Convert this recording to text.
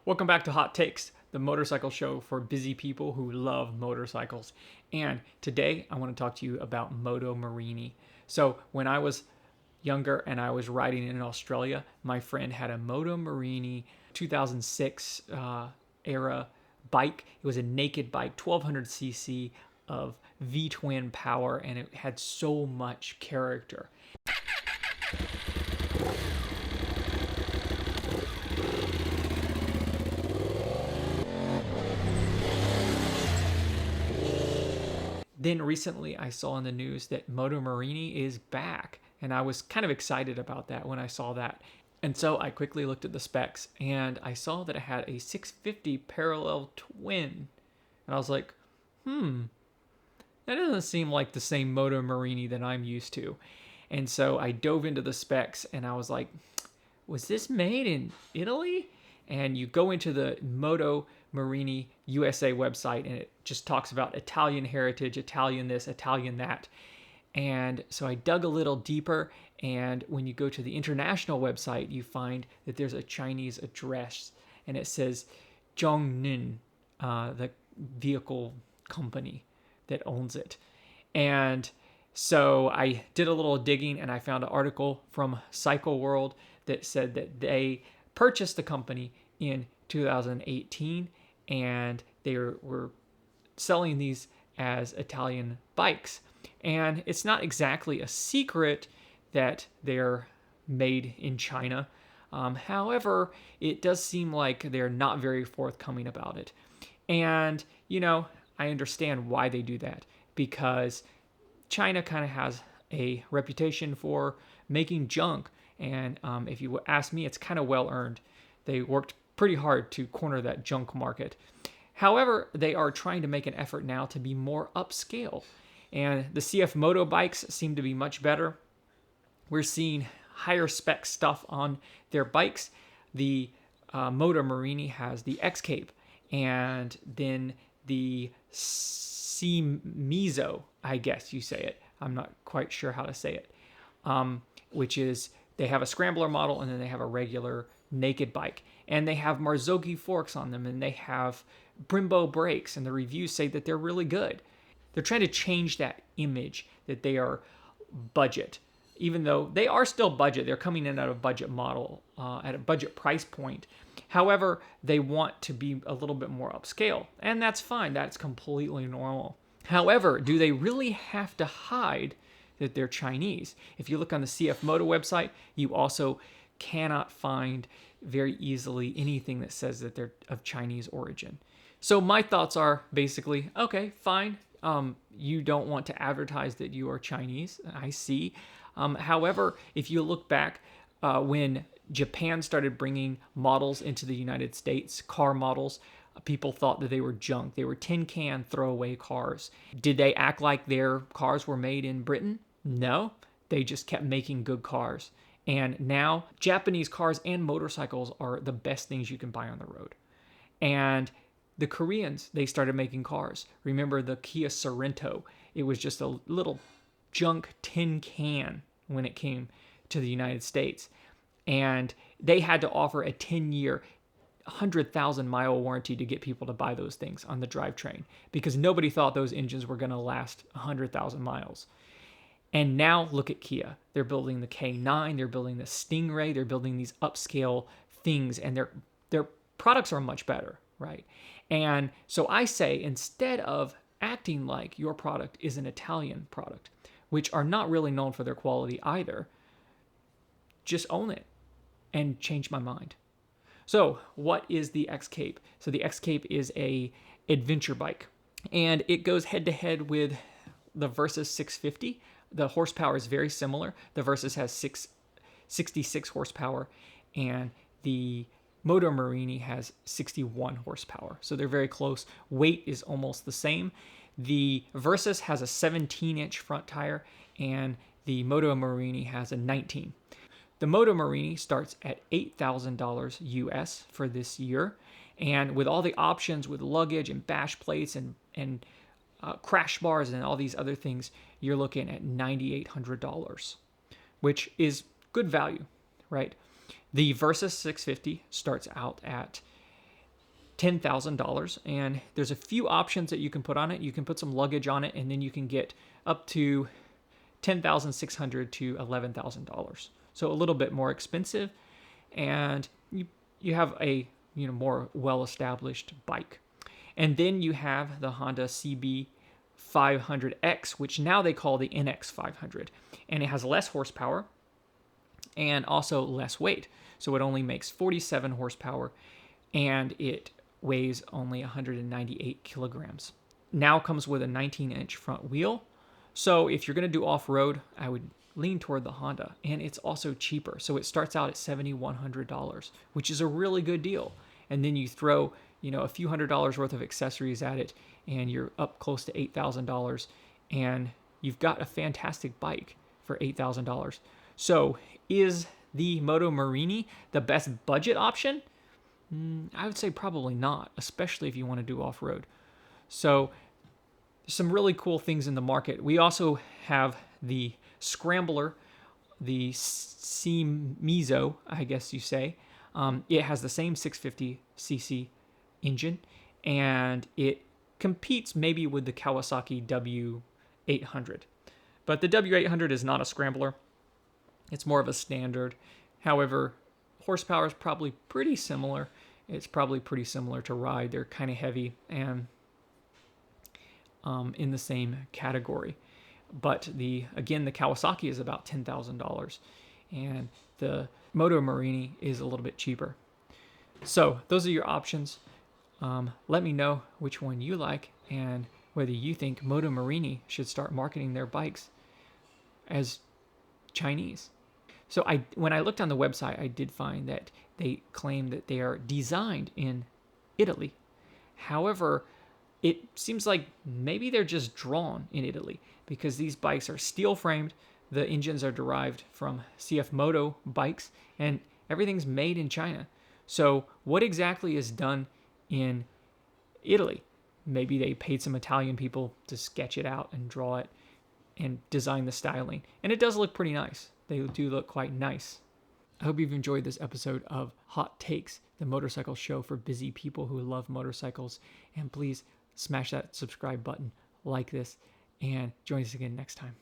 Welcome back to Hot Takes, the motorcycle show for busy people who love motorcycles. And today I want to talk to you about Moto Morini. So when I was younger and I was riding in Australia, my friend had a Moto Morini 2006 era bike. It was a naked bike, 1200cc of V-twin power, and it had so much character. Then recently I saw in the news that Moto Morini is back, and I was kind of excited about that when I saw that. And so I quickly looked at the specs, and I saw that it had a 650 parallel twin. And I was like, that doesn't seem like the same Moto Morini that I'm used to. And so I dove into the specs, and I was like, was this made in Italy? And you go into the Moto Morini USA website, and it just talks about Italian heritage, Italian this, Italian that. And so I dug a little deeper, and when you go to the international website, you find that there's a Chinese address, and it says Zhongnin, the vehicle company that owns it. And so I did a little digging, and I found an article from Cycle World that said that they purchased the company in 2018, and they were selling these as Italian bikes. And it's not exactly a secret that they're made in China. However, it does seem like they're not very forthcoming about it. And, I understand why they do that, because China kind of has a reputation for making junk. And if you ask me, it's kind of well earned. They worked pretty hard to corner that junk market. However, they are trying to make an effort now to be more upscale. And the CF Moto bikes seem to be much better. We're seeing higher spec stuff on their bikes. The Moto Morini has the X-Cape, and then the Seiemmezzo, I guess you say it. I'm not quite sure how to say it. Which is, they have a scrambler model, and then they have a regular naked bike. And they have Marzocchi forks on them, and they have Brembo brakes, and the reviews say that they're really good. They're trying to change that image that they are budget, even though they are still budget. They're coming in at a budget model, at a budget price point. However, they want to be a little bit more upscale, and that's fine. That's completely normal. However, do they really have to hide that they're Chinese? If you look on the CF Moto website, you also cannot find very easily anything that says that they're of Chinese origin. So my thoughts are basically, okay, fine. You don't want to advertise that you are Chinese. I see. However, if you look back when Japan started bringing models into the United States, car models, people thought that they were junk. They were tin can throwaway cars. Did they act like their cars were made in Britain? No. They just kept making good cars. And now Japanese cars and motorcycles are the best things you can buy on the road. And the Koreans, they started making cars. Remember the Kia Sorento? It was just a little junk tin can when it came to the United States. And they had to offer a 10-year, 100,000-mile warranty to get people to buy those things on the drivetrain, because nobody thought those engines were going to last 100,000 miles. And now look at Kia. They're building the K9, they're building the Stingray, they're building these upscale things, and their products are much better, right? And so I say, instead of acting like your product is an Italian product, which are not really known for their quality either, just own it and change my mind. So what is the X-Cape? So the X-Cape is a adventure bike, and it goes head to head with the Versys 650. The horsepower is very similar. The Versys has 66 horsepower, and the Moto Morini has 61 horsepower. So they're very close. Weight is almost the same. The Versys has a 17-inch front tire, and the Moto Morini has a 19. The Moto Morini starts at $8,000 US for this year. And with all the options with luggage and bash plates and crash bars and all these other things, you're looking at $9,800, which is good value, right? The Versys 650 starts out at $10,000, and there's a few options that you can put on it. You can put some luggage on it, and then you can get up to $10,600 to $11,000. So a little bit more expensive, and you have a more well-established bike. And then you have the Honda CB500X, which now they call the NX500, and it has less horsepower and also less weight. So it only makes 47 horsepower, and it weighs only 198 kilograms. Now comes with a 19-inch front wheel. So if you're going to do off-road, I would lean toward the Honda, and it's also cheaper. So it starts out at $7,100, which is a really good deal. And then you throw, a few $100s worth of accessories at it, and you're up close to $8,000, and you've got a fantastic bike for $8,000. So is the Moto Morini the best budget option? I would say probably not, especially if you want to do off-road. So some really cool things in the market. We also have the Scrambler, the Seiemmezzo, I guess you say. It has the same 650cc engine, and it competes maybe with the Kawasaki W800. But the W800 is not a scrambler. It's more of a standard. However, horsepower is probably pretty similar. It's probably pretty similar to ride. They're kind of heavy and in the same category. But the Kawasaki is about $10,000, and the Moto Morini is a little bit cheaper. So those are your options. Let me know which one you like and whether you think Moto Morini should start marketing their bikes as Chinese. So when I looked on the website, I did find that they claim that they are designed in Italy. However, it seems like maybe they're just drawn in Italy, because these bikes are steel framed, the engines are derived from CF Moto bikes, and everything's made in China. So what exactly is done in Italy? Maybe they paid some Italian people to sketch it out and draw it and design the styling. And it does look pretty nice. They do look quite nice. I hope you've enjoyed this episode of Hot Takes, the motorcycle show for busy people who love motorcycles. And please smash that subscribe button, like this, and join us again next time.